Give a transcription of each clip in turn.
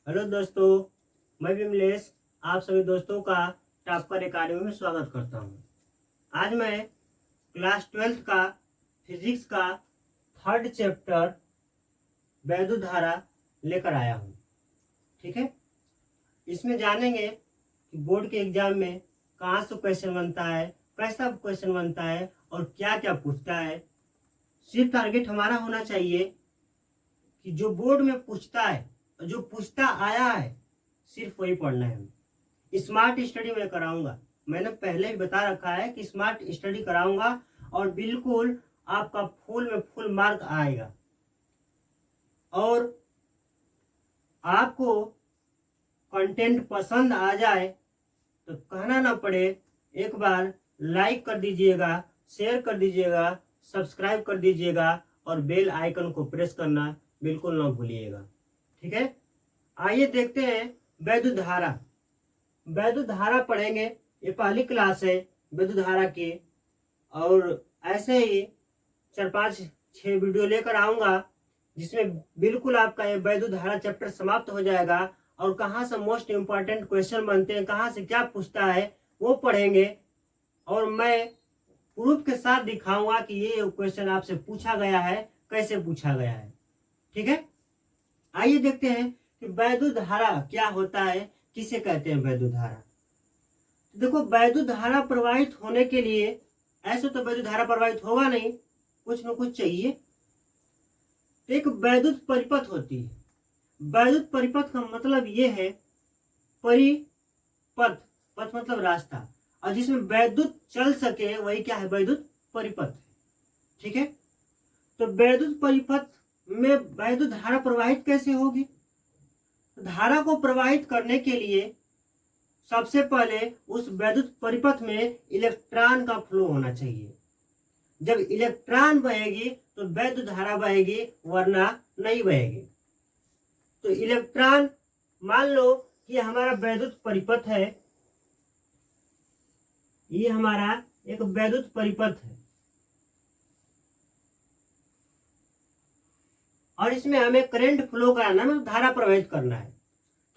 Hello दोस्तों, मैं विमलेश आप सभी दोस्तों का टॉपर एकेडमी में स्वागत करता हूं। आज मैं क्लास 12th का फिजिक्स का थर्ड चैप्टर वैद्युतधारा लेकर आया हूं। ठीक है, इसमें जानेंगे कि बोर्ड के एग्जाम में कहाँ से क्वेश्चन बनता है, कैसा क्वेश्चन बनता है और क्या क्या पूछता है। सिर्फ टारगेट हमारा होना चाहिए कि जो बोर्ड में पूछता है, जो पूछता आया है, सिर्फ वही पढ़ना है। स्मार्ट स्टडी मैं कराऊंगा, मैंने पहले ही बता रखा है कि स्मार्ट स्टडी कराऊंगा और बिल्कुल आपका फुल में फुल मार्क आएगा। और आपको कंटेंट पसंद आ जाए तो कहना ना पड़े, एक बार लाइक कर दीजिएगा, शेयर कर दीजिएगा, सब्सक्राइब कर दीजिएगा और बेल आइकन को प्रेस करना बिल्कुल ना भूलिएगा। ठीक है, आइए देखते हैं वैद्युत धारा। वैद्युत धारा पढ़ेंगे, ये पहली क्लास है वैद्युत धारा की। और ऐसे ही 4-5-6 वीडियो लेकर आऊंगा जिसमें बिल्कुल आपका ये वैद्युत धारा चैप्टर समाप्त हो जाएगा और कहाँ से मोस्ट इम्पॉर्टेंट क्वेश्चन बनते हैं, कहाँ से क्या पूछता है वो पढ़ेंगे। और मैं प्रूफ के साथ दिखाऊंगा कि ये क्वेश्चन आपसे पूछा गया है, कैसे पूछा गया है। ठीक है, आइए देखते हैं कि वैद्युत धारा क्या होता है, किसे कहते हैं वैद्युत धारा। देखो, वैद्युत धारा प्रवाहित होने के लिए ऐसे तो वैद्युत धारा प्रवाहित होगा नहीं, कुछ न कुछ चाहिए। तो एक वैद्युत परिपथ होती है। वैद्युत परिपथ का मतलब ये है, परिपथ, पथ मतलब रास्ता, और जिसमें वैद्युत चल सके वही क्या है, वैद्युत परिपथ। ठीक है, तो वैद्युत परिपथ में वैद्युत धारा प्रवाहित कैसे होगी। धारा को प्रवाहित करने के लिए सबसे पहले उस वैद्युत परिपथ में इलेक्ट्रॉन का फ्लो होना चाहिए। जब इलेक्ट्रॉन बहेगी तो वैद्युत धारा बहेगी, वरना नहीं बहेगी। तो इलेक्ट्रॉन, मान लो कि हमारा वैद्युत परिपथ है, ये हमारा एक वैद्युत परिपथ है और इसमें हमें करंट फ्लो कराना है, मतलब धारा प्रवाहित करना है।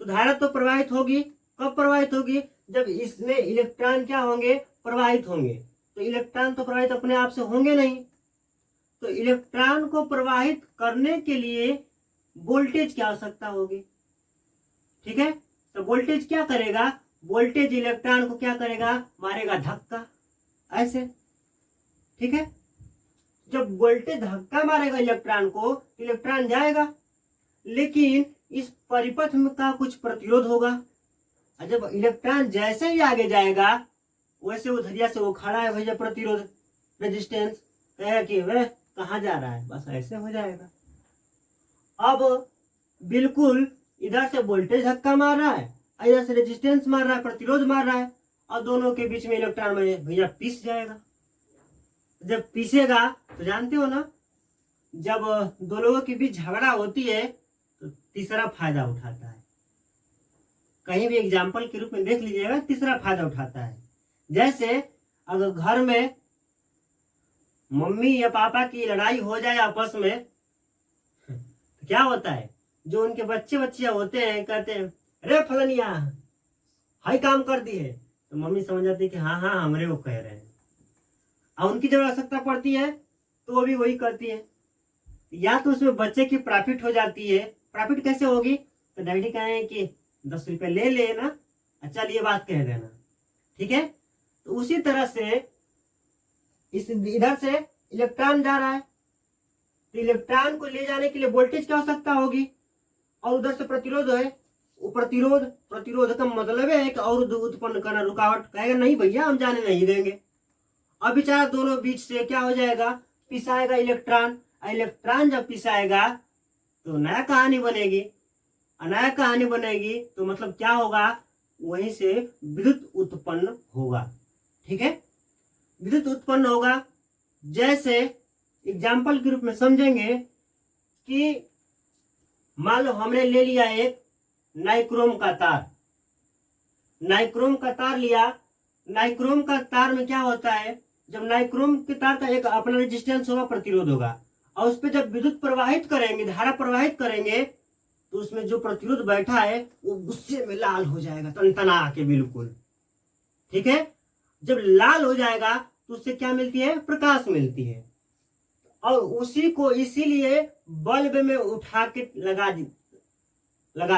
तो धारा तो प्रवाहित होगी, कब प्रवाहित होगी, जब इसमें इलेक्ट्रॉन क्या होंगे, प्रवाहित होंगे। तो इलेक्ट्रॉन तो प्रवाहित अपने आप से होंगे नहीं, तो इलेक्ट्रॉन को प्रवाहित करने के लिए वोल्टेज की आवश्यकता होगी। ठीक है, तो वोल्टेज क्या करेगा, वोल्टेज इलेक्ट्रॉन को क्या करेगा, मारेगा धक्का, ऐसे। ठीक है, जब वोल्टेज धक्का मारेगा इलेक्ट्रॉन को, इलेक्ट्रॉन जाएगा, लेकिन इस परिपथ में का कुछ प्रतिरोध होगा। और जब इलेक्ट्रॉन जैसे ही आगे जाएगा वैसे वो धैर्य से वो खड़ा है, भैया प्रतिरोध, रेजिस्टेंस, कहेगा कि वह कहाँ जा रहा है, बस ऐसे हो जाएगा। अब बिल्कुल इधर से वोल्टेज धक्का मार रहा है, इधर से रेजिस्टेंस मार रहा है, प्रतिरोध मार रहा है, और दोनों के बीच में इलेक्ट्रॉन में भैया पिस जाएगा। जब पिसेगा तो जानते हो ना, जब दो लोगों के बीच झगड़ा होती है तो तीसरा फायदा उठाता है। कहीं भी एग्जाम्पल के रूप में देख लीजिएगा, तीसरा फायदा उठाता है। जैसे अगर घर में मम्मी या पापा की लड़ाई हो जाए आपस में, तो क्या होता है, जो उनके बच्चे बच्चियां होते हैं कहते हैं, अरे फलनिया हाई काम कर दी है, तो मम्मी समझ जाती है कि हाँ हाँ हमरे वो कह रहे हैं। और उनकी जब आवश्यकता पड़ती है तो वो भी वही करती है। या तो उसमें बच्चे की प्रॉफिट हो जाती है। प्रॉफिट कैसे होगी, तो डैडी कहें कि 10 रुपये ले लेना, चल ये बात कह देना। ठीक है, तो उसी तरह से इस इधर से इलेक्ट्रॉन जा रहा है, तो इलेक्ट्रॉन को ले जाने के लिए वोल्टेज की आवश्यकता होगी, और उधर से प्रतिरोध है। वो प्रतिरोध का मतलब है कि और उत्पन्न करना, रुकावट, कहेगा नहीं भैया हम जाने नहीं देंगे। अब बेचारा दोनों बीच से क्या हो जाएगा, पिसाएगा इलेक्ट्रॉन। इलेक्ट्रॉन जब पिसाएगा तो नया कहानी बनेगी, नया कहानी बनेगी तो मतलब क्या होगा, वहीं से विद्युत उत्पन्न होगा। ठीक है, विद्युत उत्पन्न होगा। जैसे एग्जाम्पल के रूप में समझेंगे कि मान लो हमने ले लिया एक नाइक्रोम का तार, नाइक्रोम का तार लिया। नाइक्रोम का तार में क्या होता है, जब नाइक्रोम के तार का एक अपना रेजिस्टेंस होगा, प्रतिरोध होगा, और उस पर जब विद्युत प्रवाहित करेंगे, धारा प्रवाहित करेंगे, तो उसमें जो प्रतिरोध बैठा है वो गुस्से में लाल हो जाएगा, तनतना के बिल्कुल। ठीक है, जब लाल हो जाएगा तो उससे क्या मिलती है? प्रकाश मिलती है। और उसी को इसीलिए बल्ब में उठा के लगा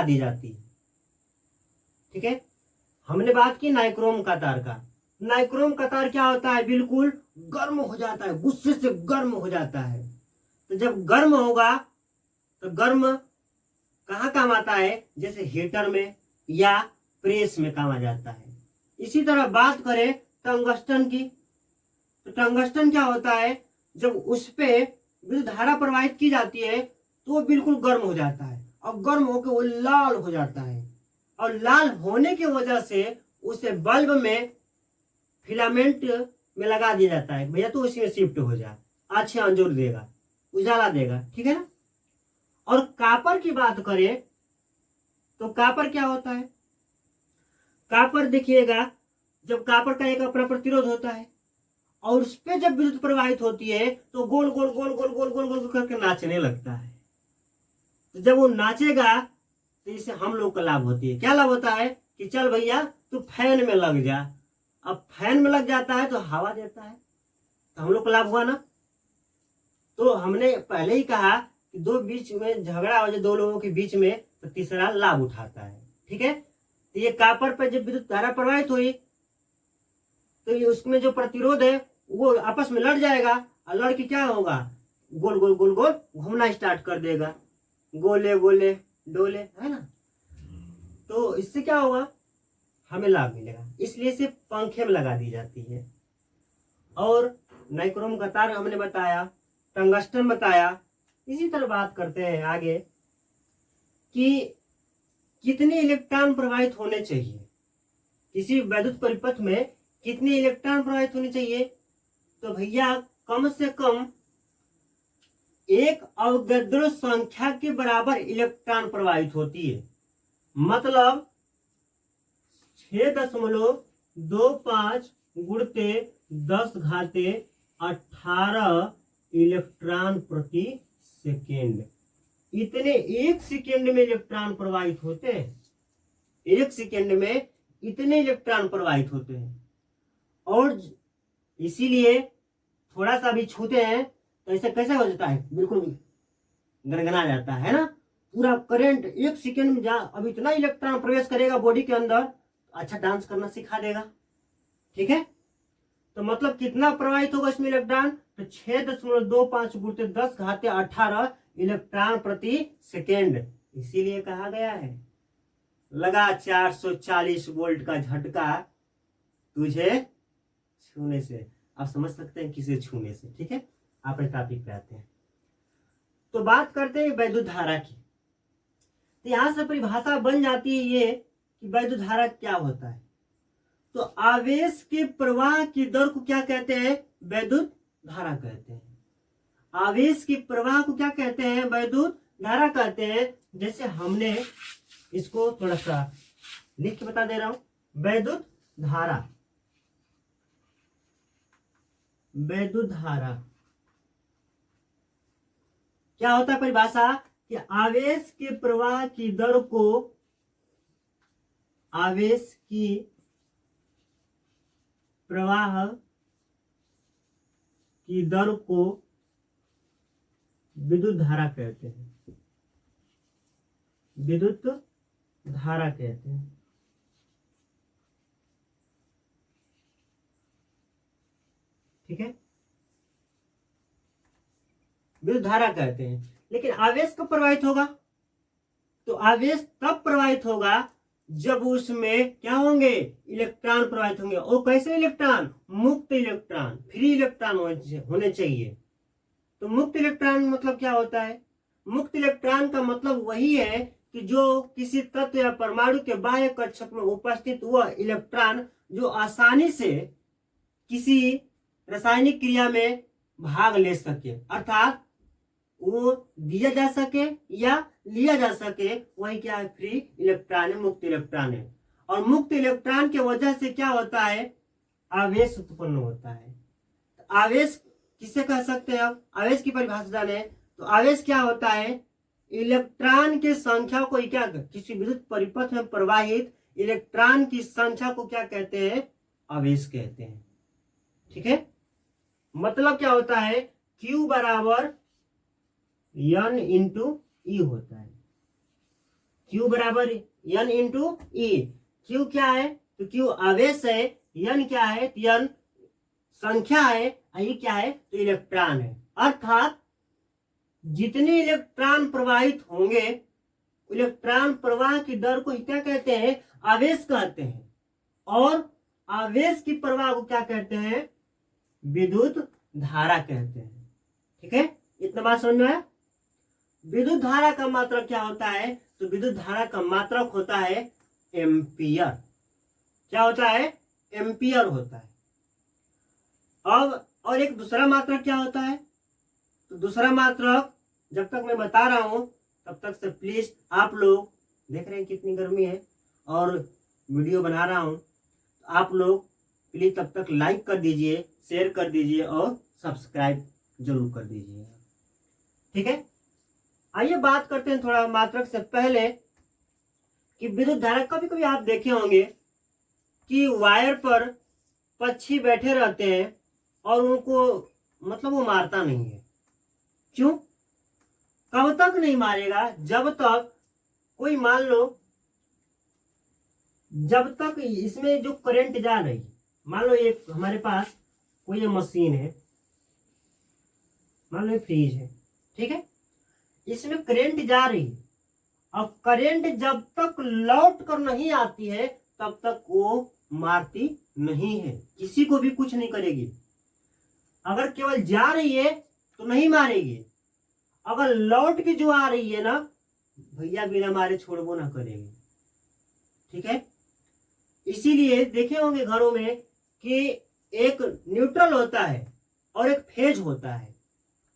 दी जाती है। ठीक है, हमने बात की नाइक्रोम का तार का। नाइक्रोम का तार क्या होता है? बिल्कुल गर्म हो जाता है, गुस्से से गर्म हो जाता है। तो जब गर्म होगा तो गर्म कहाँ काम आता है? जैसे हीटर में या प्रेस में काम आ जाता है। इसी तरह बात करें टंगस्टन की, तो टंगस्टन क्या होता है? जब उस पे विद्युत धारा प्रवाहित की जाती है तो वो बिल्कुल गर्म हो जाता है, और गर्म होकर वो लाल हो जाता है। और लाल होने की वजह से उसे बल्ब में फिलामेंट में लगा दिया जाता है, भैया तो उसी में शिफ्ट हो जा, अच्छे अंजूर देगा, उजाला देगा। ठीक है ना। और कापर की बात करें तो कापर क्या होता है? कापर देखिएगा, जब कापर का एक अपना प्रतिरोध होता है और उस पर जब विद्युत प्रवाहित होती है तो गोल गोल गोल गोल गोल गोल गोल करके नाचने लगता है। तो जब वो नाचेगा तो इससे हम लोग का लाभ होती है। क्या लाभ होता है? कि चल भैया तू फैन में लग जा। अब फैन में लग जाता है तो हवा देता है, तो हम लोग का लाभ हुआ ना। तो हमने पहले ही कहा कि दो बीच में झगड़ा हो जाए, दो लोगों के बीच में, तो तीसरा लाभ उठाता है। ठीक है, तो ये कापर पर जब विद्युत धारा प्रवाहित हुई तो ये उसमें जो प्रतिरोध है वो आपस में लड़ जाएगा, और लड़ के क्या होगा? गोल गोल गोल गोल घूमना स्टार्ट कर देगा, गोले गोले डोले, है ना। तो इससे क्या होगा? हमें लाभ मिलेगा, इसलिए इसे पंखे में लगा दी जाती है। और नाइक्रोम का तार हमने बताया, टंगस्टन बताया। इसी तरह बात करते हैं आगे कि कितने इलेक्ट्रॉन प्रवाहित होने चाहिए, किसी वैद्युत परिपथ में कितने इलेक्ट्रॉन प्रवाहित होने चाहिए। तो भैया कम से कम एक अवोगाद्रो संख्या के बराबर इलेक्ट्रॉन प्रवाहित होती है। मतलब 6.25 गुणते 10⁻18 इलेक्ट्रॉन प्रति सेकेंड। इतने एक सेकेंड में इलेक्ट्रॉन प्रवाहित होते हैं। एक सेकेंड में इतने इलेक्ट्रॉन प्रवाहित होते हैं। और इसीलिए थोड़ा सा भी छूते हैं तो ऐसे कैसे हो जाता है? बिल्कुल गनगना जाता है ना। पूरा करंट एक सेकेंड में अब इतना इलेक्ट्रॉन प्रवेश करेगा बॉडी के अंदर, अच्छा डांस करना सिखा देगा। ठीक है, तो मतलब कितना प्रवाहित होगा इसमें इलेक्ट्रॉन? तो 6.25 गुणित 10⁻18 इलेक्ट्रॉन प्रति सेकेंड। इसीलिए कहा गया है लगा 440 वोल्ट का झटका तुझे छूने से। आप समझ सकते हैं किसे छूने से। ठीक है, अपने टॉपिक पे आते हैं। तो बात करते हैं वैद्युत धारा की। तो यहां से परिभाषा बन जाती है ये कि वैद्युत धारा क्या होता है। तो आवेश के प्रवाह की दर को क्या कहते हैं? वैद्युत धारा कहते हैं। आवेश के प्रवाह को क्या कहते हैं? वैद्युत धारा कहते हैं। जैसे हमने इसको थोड़ा सा लिख के बता दे रहा हूं। वैद्युत धारा, वैद्युत धारा क्या होता है? परिभाषा कि आवेश के प्रवाह की दर को, आवेश की प्रवाह की दर को विद्युत धारा कहते हैं। विद्युत धारा कहते हैं। ठीक है, विद्युत धारा कहते हैं। लेकिन आवेश कब प्रवाहित होगा? तो आवेश तब प्रवाहित होगा जब उसमें क्या होंगे? इलेक्ट्रॉन प्रवाहित होंगे। और कैसे इलेक्ट्रॉन? मुक्त इलेक्ट्रॉन, फ्री इलेक्ट्रॉन होने चाहिए। तो मुक्त इलेक्ट्रॉन मतलब क्या होता है? मुक्त इलेक्ट्रॉन का मतलब वही है कि जो किसी तत्व या परमाणु के बाह्य कक्षक में उपस्थित वह इलेक्ट्रॉन जो आसानी से किसी रासायनिक क्रिया में भाग ले सके, अर्थात वो दिया जा सके या लिया जा सके, वही क्या है? फ्री इलेक्ट्रॉन है, मुक्त इलेक्ट्रॉन है। और मुक्त इलेक्ट्रॉन की वजह से क्या होता है? आवेश उत्पन्न होता है। आवेश किसे कह सकते हैं? अब आवेश की परिभाषा जाने तो आवेश क्या होता है? इलेक्ट्रॉन की संख्या को क्या, किसी विद्युत परिपथ में प्रवाहित इलेक्ट्रॉन की संख्या को क्या कहते हैं, आवेश कहते हैं। ठीक है, मतलब क्या होता है, Q बराबर N इंटू ई होता है। Q बराबर N इंटू ई। Q क्या है, तो Q आवेश है, N क्या है, तो N संख्या है, ई क्या है, तो इलेक्ट्रॉन है। अर्थात जितने इलेक्ट्रॉन प्रवाहित होंगे, इलेक्ट्रॉन प्रवाह की दर को क्या कहते हैं, आवेश कहते हैं। और आवेश की प्रवाह को क्या कहते हैं, विद्युत धारा कहते हैं। ठीक है, इतना बात समझ में आया। विद्युत धारा का मात्रक क्या होता है, तो विद्युत धारा का मात्रक होता है एम्पियर। क्या होता है, एम्पियर होता है। अब और एक दूसरा मात्रक क्या होता है, तो दूसरा मात्रक जब तक मैं बता रहा हूं तब तक से प्लीज, आप लोग देख रहे हैं कितनी गर्मी है और वीडियो बना रहा हूं, तो आप लोग प्लीज तब तक लाइक कर दीजिए, शेयर कर दीजिए और सब्सक्राइब जरूर कर दीजिए। ठीक है, आइए बात करते हैं थोड़ा मात्रक से पहले कि विद्युत धारा। कभी कभी आप देखे होंगे कि वायर पर पक्षी बैठे रहते हैं और उनको मतलब वो मारता नहीं है। क्यों, कब तक नहीं मारेगा, जब तक कोई, मान लो जब तक इसमें जो करंट जा रही, मान लो एक हमारे पास कोई मशीन है, मान लो फ्रिज है, ठीक है, इसमें करंट जा रही है। अब करंट जब तक लौट कर नहीं आती है तब तक वो मारती नहीं है, किसी को भी कुछ नहीं करेगी। अगर केवल जा रही है तो नहीं मारेगी, अगर लौट के जो आ रही है ना, भैया बिना मारे छोड़बो ना करेगी। ठीक है, इसीलिए देखे होंगे घरों में कि एक न्यूट्रल होता है और एक फेज होता है।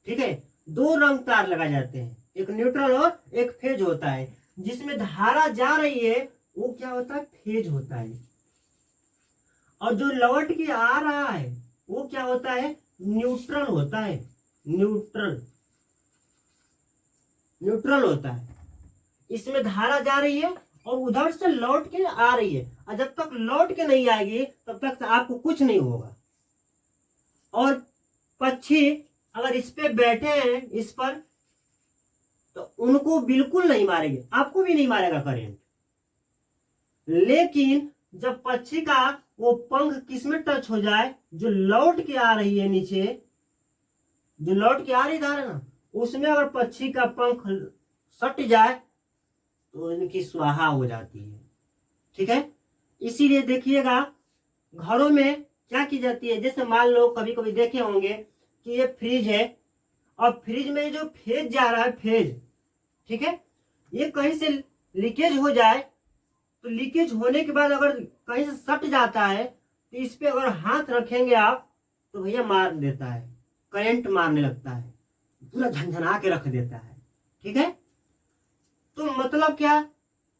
ठीक है, दो रंग तार लगाए जाते हैं, एक न्यूट्रल और एक फेज होता है। जिसमें धारा जा रही है वो क्या होता है, फेज होता है, और जो लौट के आ रहा है वो क्या होता है, न्यूट्रल होता है। न्यूट्रल होता है। इसमें धारा जा रही है और उधर से लौट के आ रही है, और जब तक लौट के नहीं आएगी तब तक आपको कुछ नहीं होगा। और पक्षी अगर इस पे बैठे हैं, इस पर, तो उनको बिल्कुल नहीं मारेंगे, आपको भी नहीं मारेगा करंट। लेकिन जब पक्षी का वो पंख किसमें टच हो जाए, जो लौट के आ रही है नीचे, जो लौट के आ रही धारा ना, उसमें अगर पक्षी का पंख सट जाए तो इनकी स्वाहा हो जाती है। ठीक है, इसीलिए देखिएगा घरों में क्या की जाती है, जैसे मान लो कभी कभी देखे होंगे कि ये फ्रिज है और फ्रिज में जो फेज जा रहा है, फेज, ठीक है, ये कहीं से लीकेज हो जाए तो लीकेज होने के बाद अगर कहीं से सट जाता है तो इस पे अगर हाथ रखेंगे आप तो भैया मार देता है, करंट मारने लगता है, पूरा झंझना के रख देता है। ठीक है, तो मतलब क्या,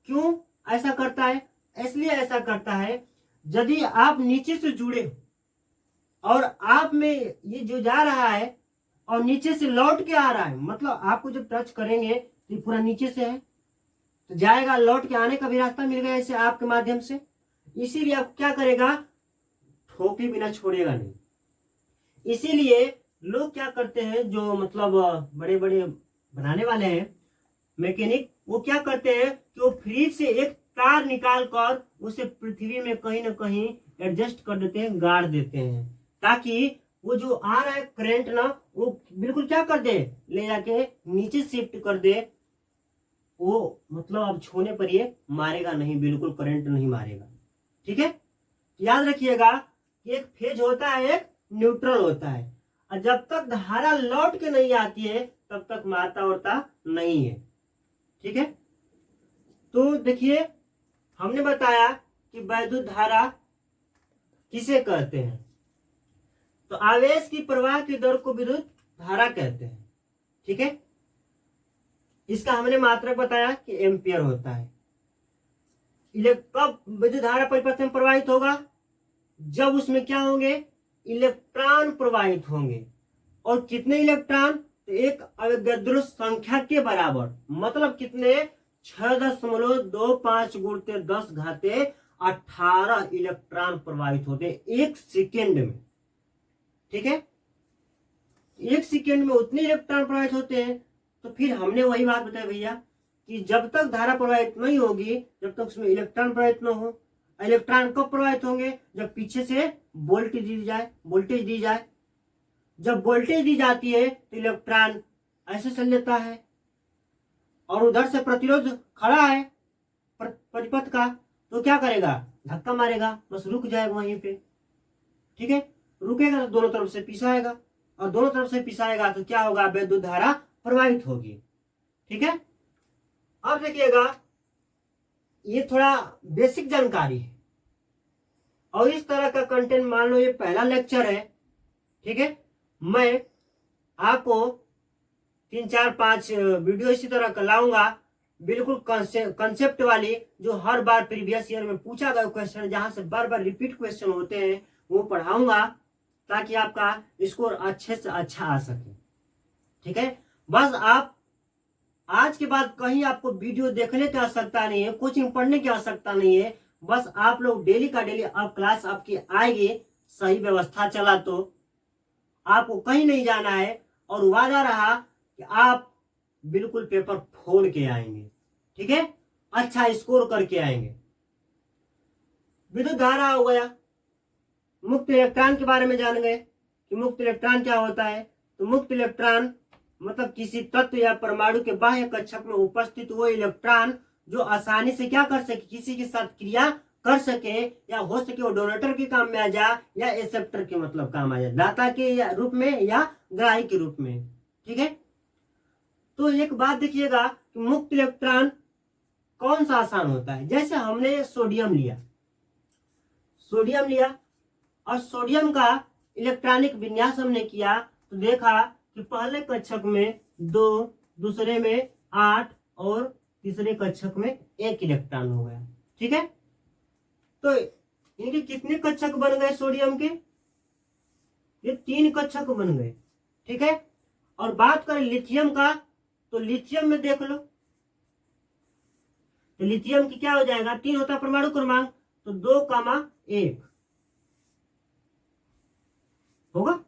क्यों ऐसा करता है, इसलिए ऐसा करता है यदि आप नीचे से जुड़े और आप में ये जो जा रहा है और नीचे से लौट के आ रहा है, मतलब आपको जब टच करेंगे तो पूरा नीचे से है तो जाएगा, लौट के आने का भी रास्ता मिल गया इसे आपके माध्यम से। इसीलिए आप क्या करेगा, ठोके बिना छोड़ेगा नहीं। इसीलिए लोग क्या करते हैं, जो मतलब बड़े बड़े बनाने वाले हैं मैकेनिक, वो क्या करते हैं कि वो फ्रिज से एक तार निकाल कर उसे पृथ्वी में कहीं ना कहीं एडजस्ट कर देते हैं, गाड़ देते हैं, ताकि वो जो आ रहा है करंट ना, वो बिल्कुल क्या कर दे, ले जाके नीचे शिफ्ट कर दे। वो मतलब अब छूने पर ये मारेगा नहीं, बिल्कुल करंट नहीं मारेगा। ठीक है, याद रखिएगा कि एक फेज होता है, एक न्यूट्रल होता है, और जब तक धारा लौट के नहीं आती है तब तक मारता उड़ता नहीं है। ठीक है, तो देखिए हमने बताया कि वैद्युत धारा किसे कहते हैं, तो आवेश की प्रवाह की दर को विद्युत धारा कहते हैं। ठीक है, इसका हमने मात्रक बताया कि एम्पियर होता है। कब विद्युत धारा परिपथ में प्रवाहित होगा, जब उसमें क्या होंगे, इलेक्ट्रॉन प्रवाहित होंगे। और कितने इलेक्ट्रॉन, तो एक अवगाद्रो संख्या के बराबर, मतलब कितने, 6.25 गुणते 10 घाते 18 इलेक्ट्रॉन प्रवाहित होते हैं 1 सेकेंड में। ठीक है, 1 सेकेंड में उतने इलेक्ट्रॉन प्रवाहित होते हैं। तो फिर हमने वही बात बताई भैया कि जब तक धारा प्रवाहित नहीं होगी, जब तक उसमें इलेक्ट्रॉन प्रवाहित न हो। इलेक्ट्रॉन कब प्रवाहित होंगे, जब पीछे से वोल्टेज दी जाए। जब वोल्टेज दी जाती है तो इलेक्ट्रॉन ऐसे चल लेता है, और उधर से प्रतिरोध खड़ा है परिपथ का, तो क्या करेगा, धक्का मारेगा, बस रुक जाएगा वहीं पे। ठीक है, रुकेगा तो दोनों तरफ से पिसाएगा, और दोनों तरफ से पिसाएगा तो क्या होगा, विद्युत धारा प्रवाहित होगी। ठीक है, अब देखिएगा, ये थोड़ा बेसिक जानकारी है, और इस तरह का कंटेंट, मान लो ये पहला लेक्चर है। ठीक है, मैं आपको 3, 4, 5 वीडियो इसी तरह का लाऊंगा, बिल्कुल कंसेप्ट वाली, जो हर बार प्रीवियस ईयर में पूछा गया क्वेश्चन, जहां से बार बार रिपीट क्वेश्चन होते हैं, वो पढ़ाऊंगा, ताकि आपका स्कोर अच्छे से अच्छा आ सके। ठीक है, बस आप आज के बाद कहीं आपको वीडियो देखने की आवश्यकता नहीं है, कोचिंग पढ़ने की आवश्यकता नहीं है। बस आप लोग डेली का डेली अब क्लास आपकी आएगी, सही व्यवस्था चला तो आपको कहीं नहीं जाना है, और वादा रहा कि आप बिल्कुल पेपर फोड़ के आएंगे। ठीक है, अच्छा स्कोर करके आएंगे। विद्युत धारा हो गया, मुक्त इलेक्ट्रॉन के बारे में जान गए कि मुक्त इलेक्ट्रॉन क्या होता है। तो मुक्त इलेक्ट्रॉन मतलब किसी तत्व या परमाणु के बाह्य कक्षक में उपस्थित वो इलेक्ट्रॉन जो आसानी से क्या कर सके, किसी के साथ क्रिया कर सके, या हो सके वो डोनेटर के काम में आ जाए, या एक्सेप्टर के मतलब काम आ जाए, दाता के रूप में या ग्राही के रूप में। ठीक है, तो एक बात देखिएगा कि मुक्त इलेक्ट्रॉन कौन सा आसान होता है। जैसे हमने सोडियम लिया, और सोडियम का इलेक्ट्रॉनिक विन्यास हमने किया, तो देखा कि पहले कक्षक में 2, दूसरे में 8, और तीसरे कक्षक में 1 इलेक्ट्रॉन हो गया। ठीक है, तो इनके कितने कक्षक बन गए सोडियम के, ये 3 कक्षक बन गए। ठीक है, और बात करें लिथियम का, तो लिथियम में देख लो, तो लिथियम की क्या हो जाएगा, 3 होता परमाणु क्रमांक, तो 2,1 होगा।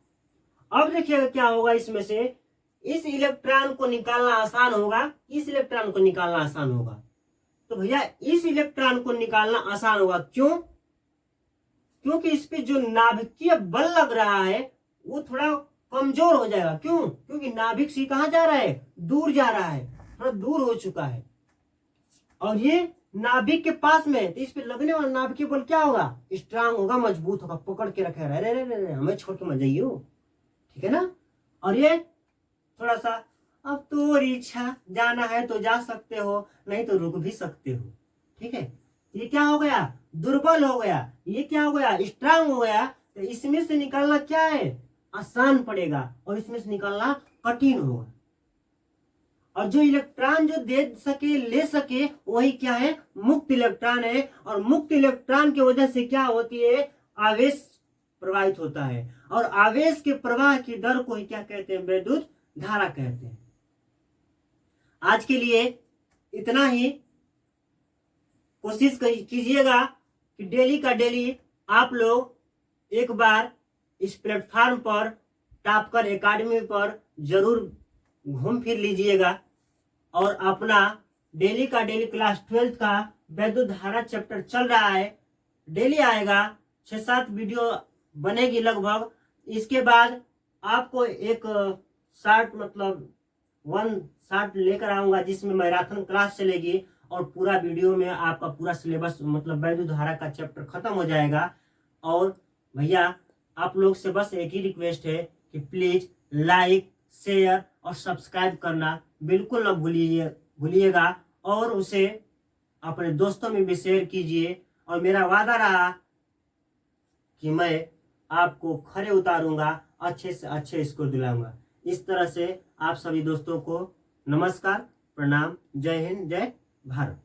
अब देखिएगा क्या होगा, इसमें से इस इलेक्ट्रॉन को निकालना आसान होगा, इस इलेक्ट्रॉन को निकालना आसान होगा। तो भैया इस इलेक्ट्रॉन को निकालना आसान होगा, क्यों, क्योंकि इस पे जो नाभिकीय बल लग रहा है वो थोड़ा कमजोर हो जाएगा। क्यों, क्योंकि नाभिक से कहां जा रहा है, दूर जा रहा है, थोड़ा दूर हो चुका है, और ये नाभिक के पास में, तो इस पे लगने वाला नाभिकीय बल क्या होगा, स्ट्रांग होगा, मजबूत होगा, पकड़ के रखे, रे हमें छोड़ के मत जाइए। ठीक है ना, और ये थोड़ा सा, अब तो इच्छा, जाना है तो जा सकते हो, नहीं तो रुक भी सकते हो। ठीक है, ये क्या हो गया, दुर्बल हो गया, ये क्या हो गया, स्ट्रांग हो गया। तो इसमें से निकालना क्या है, आसान पड़ेगा, और इसमें से निकालना कठिन होगा। और जो इलेक्ट्रॉन जो दे सके, ले सके, वही क्या है, मुक्त इलेक्ट्रॉन है। और मुक्त इलेक्ट्रॉन की वजह से क्या होती है, आवेश प्रवाहित होता है, और आवेश के प्रवाह की दर को ही क्या कहते हैं, विद्युत धारा कहते हैं। आज के लिए इतना ही। कोशिश कीजिएगा कि डेली का डेली आप लोग एक बार इस प्लेटफॉर्म पर, टॉपकर एकेडमी पर जरूर घूम फिर लीजिएगा, और अपना डेली का डेली क्लास 12 का विद्युत धारा चैप्टर चल रहा है, डेली आएगा, 6-7 वीडियो बनेगी लगभग। इसके बाद आपको एक शार्ट मतलब 1 शार्ट लेकर आऊंगा, जिसमें मैराथन क्लास चलेगी, और पूरा वीडियो में आपका पूरा सिलेबस मतलब विद्युत धारा का चैप्टर खत्म हो जाएगा। और भैया आप लोग से बस एक ही रिक्वेस्ट है कि प्लीज लाइक, शेयर और सब्सक्राइब करना बिल्कुल न भूलिएगा, और उसे अपने दोस्तों में भी शेयर कीजिए। और मेरा वादा रहा कि मैं आपको खरे उतारूंगा, अच्छे से अच्छे स्कोर दिलाऊंगा। इस तरह से आप सभी दोस्तों को नमस्कार, प्रणाम, जय हिंद, जय भारत।